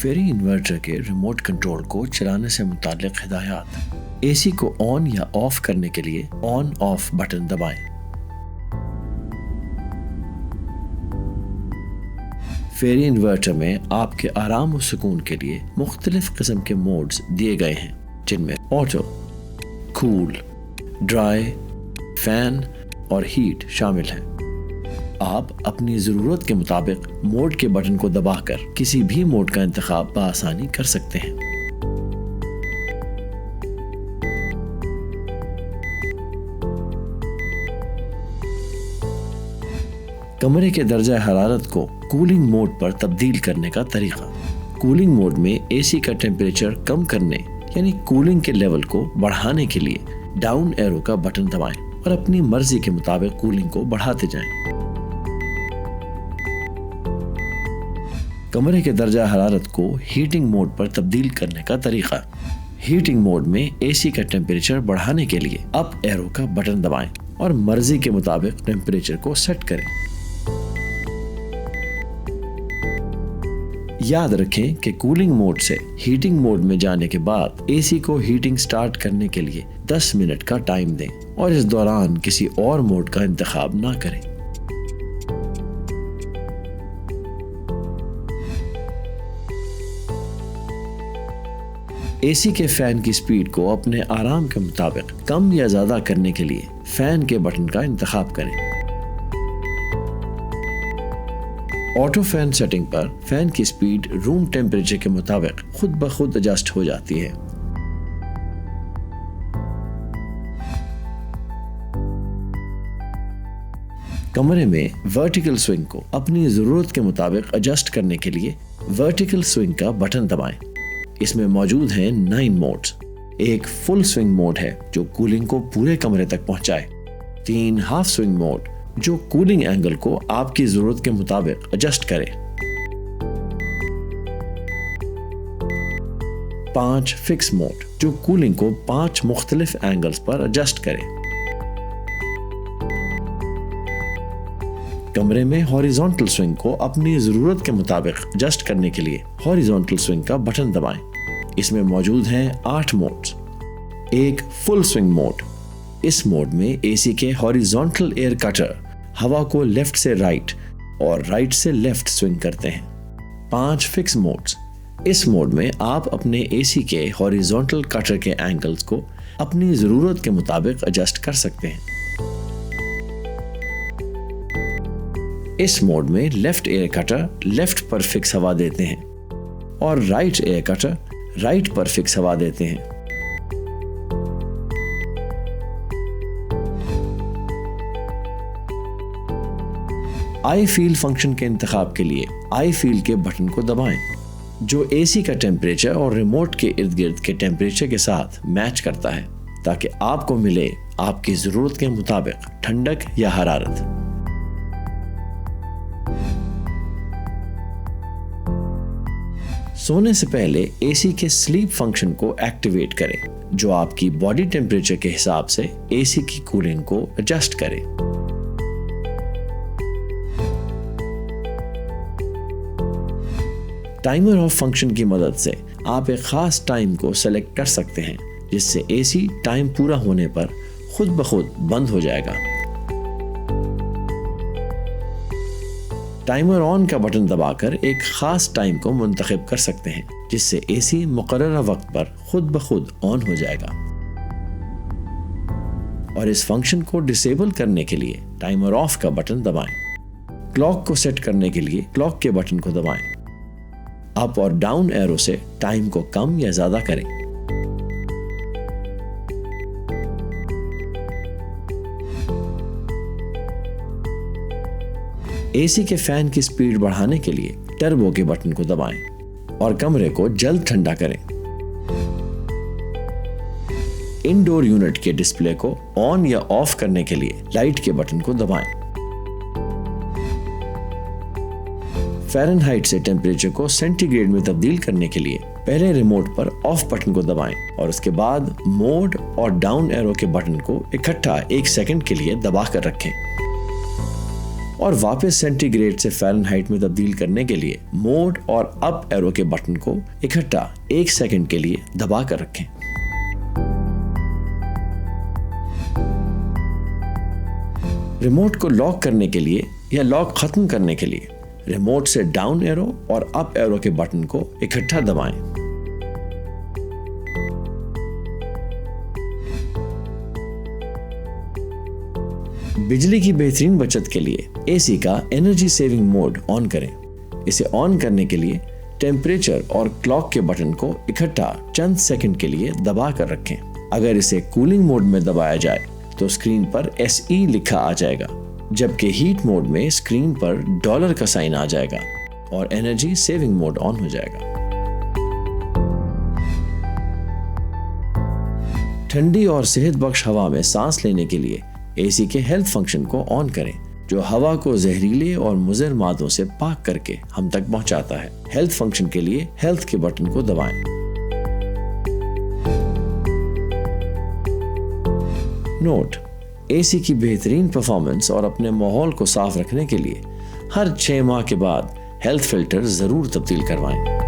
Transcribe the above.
फेरी inverter के remote control को चलाने से मुताल्लिक हिदायत। एसी को ऑन या ऑफ करने के लिए ऑन ऑफ बटन दबाएं। फेरी इन्वर्टर में आपके आराम और सुकून के लिए मुख्तलिफ किस्म के मोड्स दिए गए हैं, जिनमें ऑटो, कूल, ड्राई, फैन और हीट शामिल हैं। आप अपनी ज़रूरत के मुताबिक मोड के बटन को दबाकर किसी भी मोड का इंतखाब बआसानी कर सकते हैं। कमरे के दर्जा हरारत को कूलिंग मोड पर तब्दील करने का तरीका। कूलिंग मोड में एसी का टेम्परेचर कम करने यानी कूलिंग के लेवल को बढ़ाने के लिए डाउन एरो का बटन दबाएं और अपनी मर्जी के मुताबिक कूलिंग को बढ़ाते जाएं। कमरे के दर्जा हरारत को हीटिंग मोड पर तब्दील करने का तरीका। हीटिंग मोड में एसी का टेम्परेचर बढ़ाने के लिए अप एरो का बटन दबाएं और मर्जी के मुताबिक टेम्परेचर को सेट करें। याद रखें कि कूलिंग मोड से हीटिंग मोड में जाने के बाद एसी को हीटिंग स्टार्ट करने के लिए 10 मिनट का टाइम दें और इस दौरान किसी और मोड का इंतखाब ना करें। एसी के फैन की स्पीड को अपने आराम के मुताबिक कम या ज्यादा करने के लिए फैन के बटन का इंतखाब करें। ऑटो फैन सेटिंग पर फैन की स्पीड रूम टेम्परेचर के मुताबिक खुद ब खुद एडजस्ट हो जाती है। कमरे में वर्टिकल स्विंग को अपनी जरूरत के मुताबिक एडजस्ट करने के लिए वर्टिकल स्विंग का बटन दबाएं। इसमें मौजूद हैं 9 मोड्स। एक फुल स्विंग मोड है जो कूलिंग को पूरे कमरे तक पहुंचाए। 3 हाफ स्विंग मोड जो कूलिंग एंगल को आपकी जरूरत के मुताबिक एडजस्ट करे। 5 फिक्स मोड जो कूलिंग को 5 मुख्तलिफ एंगल्स पर एडजस्ट करे। कमरे में हॉरिजॉन्टल स्विंग को अपनी जरूरत के मुताबिक एडजस्ट करने के लिए हॉरिजॉन्टल स्विंग का बटन दबाएं। इसमें मौजूद हैं 8 मोड्स। एक फुल स्विंग मोड। इस मोड में एसी के हॉरिजॉन्टल एयर कटर हवा को लेफ्ट से राइट और राइट से लेफ्ट स्विंग करते हैं। 5 फिक्स मोड्स। इस मोड में आप अपने एसी के हॉरिजॉन्टल कटर के एंगल्स को अपनी जरूरत के मुताबिक एडजस्ट कर सकते हैं। इस मोड में लेफ्ट एयर कटर लेफ्ट पर फिक्स हवा देते हैं और राइट एयर कटर राइट पर फिक्स हवा देते हैं। आई फील फंक्शन के इंतखाब के लिए आई फील के बटन को दबाएं, जो एसी का टेम्परेचर और रिमोट के इर्द गिर्द के टेम्परेचर के साथ मैच करता है, ताकि आपको मिले आपकी जरूरत के मुताबिक ठंडक या हरारत। सोने से पहले एसी के स्लीप फंक्शन को एक्टिवेट करें, जो आपकी बॉडी टेम्परेचर के हिसाब से एसी की कूलिंग को एडजस्ट करे। टाइमर ऑफ फंक्शन की मदद से आप एक खास टाइम को सेलेक्ट कर सकते हैं, जिससे एसी टाइम पूरा होने पर खुद ब खुद बंद हो जाएगा। टाइमर ऑन का बटन दबाकर एक खास टाइम को मुंतखब कर सकते हैं, जिससे एसी मुकर्रर वक्त पर खुद ब खुद ऑन हो जाएगा। और इस फंक्शन को डिसेबल करने के लिए टाइमर ऑफ का बटन दबाएं। क्लॉक को सेट करने के लिए क्लॉक के बटन को दबाएं। अप और डाउन एरो से टाइम को कम या ज्यादा करें। एसी के फैन की स्पीड बढ़ाने के लिए टर्बो के बटन को दबाएं और कमरे को जल्द ठंडा करें। इंडोर यूनिट के डिस्प्ले को ऑन या ऑफ करने के लिए लाइट के बटन को दबाएं। फ़ारेनहाइट से टेम्परेचर को सेंटीग्रेड में तब्दील करने के लिए पहले रिमोट पर ऑफ बटन को दबाएं और उसके बाद मोड और डाउन एरो के बटन को इकट्ठा 1 सेकंड के लिए दबा कर रखें और वापस सेंटीग्रेड से फ़ारेनहाइट में तब्दील करने के लिए मोड और अप एरो के बटन को इकट्ठा 1 सेकंड के लिए दबा कर रखें। रिमोट को लॉक करने के लिए या लॉक खत्म करने के लिए रिमोट से डाउन एरो और अप एरो के बटन को इकट्ठा दबाएं। बिजली की बेहतरीन बचत के लिए एसी का एनर्जी सेविंग मोड ऑन करें। इसे ऑन करने के लिए टेम्परेचर और क्लॉक के बटन को इकट्ठा चंद सेकंड के लिए दबा कर रखें। अगर इसे कूलिंग मोड में दबाया जाए तो स्क्रीन पर SE लिखा आ जाएगा, जबकि हीट मोड में स्क्रीन पर डॉलर का साइन आ जाएगा और एनर्जी सेविंग मोड ऑन हो जाएगा। ठंडी और सेहत बख्श हवा में सांस लेने के लिए एसी के हेल्थ फंक्शन को ऑन करें, जो हवा को जहरीले और मुज़र मादों से पाक करके हम तक पहुंचाता है। हेल्थ फंक्शन के लिए हेल्थ के बटन को दबाएं। नोट: एसी की बेहतरीन परफॉर्मेंस और अपने माहौल को साफ रखने के लिए हर 6 माह के बाद हेल्थ फिल्टर जरूर तब्दील करवाएं।